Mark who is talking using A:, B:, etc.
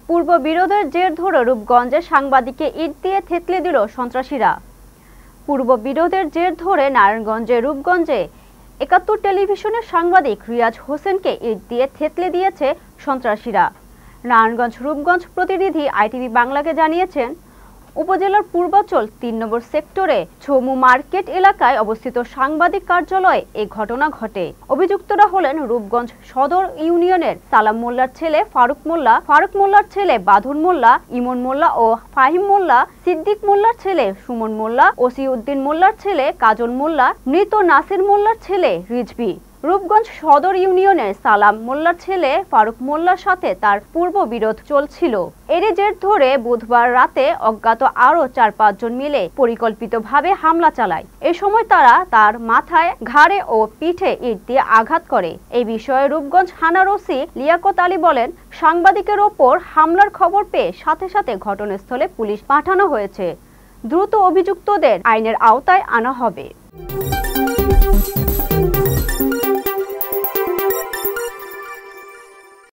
A: পূর্ব বিরোধের জের ধরে রূপগঞ্জে সাংবাদিককে ইট দিয়ে থেতলে দিল সন্ত্রাসীরা। পূর্ব বিরোধের জের ধরে নারায়ণগঞ্জের রূপগঞ্জে ৭১ টেলিভিশনের সাংবাদিক রিয়াজ হোসেনকে ইট দিয়ে থেতলে দিয়েছে সন্ত্রাসীরা। নারায়ণগঞ্জ রূপগঞ্জ প্রতিনিধি আইটিভি বাংলাকে জানিয়েছেন, উপজেলার পূর্বাঞ্চল ৩ নম্বর সেক্টরে ছমু মার্কেট এলাকায় অবস্থিত সাংবাদিক কার্যালয়ে এই ঘটনা ঘটে। অভিযুক্তরা হলেন রূপগঞ্জ সদর ইউনিয়নের সালাম মোল্লার ছেলে ফারুক মোল্লার ছেলে বাঁধন মোল্লা, ইমন মোল্লা ও ফাহিম মোল্লা, সিদ্দিক মোল্লার ছেলে সুমন মোল্লা, ওসিউদ্দিন মোল্লার ছেলে কাজল মোল্লা, মৃত নাসির মোল্লার ছেলে রিজভী। রূপগঞ্জ সদর ইউনিয়নের সালাম মোল্লার ছেলে ফারুক মোল্লার সাথে তার পূর্ব বিরোধ চলছিল। এরই জের ধরে বুধবার রাতে অজ্ঞাত আরও ৪-৫ জন মিলে পরিকল্পিতভাবে হামলা চালায়। এ সময় তারা তার মাথায়, ঘাড়ে ও পিঠে ইট দিয়ে আঘাত করে। এই বিষয়ে রূপগঞ্জ থানার ওসি লিয়াকত আলী বলেন, সাংবাদিকের ওপর হামলার খবর পেয়ে সাথে সাথে ঘটনাস্থলে পুলিশ পাঠানো হয়েছে। দ্রুত অভিযুক্তদের আইনের আওতায় আনা হবে।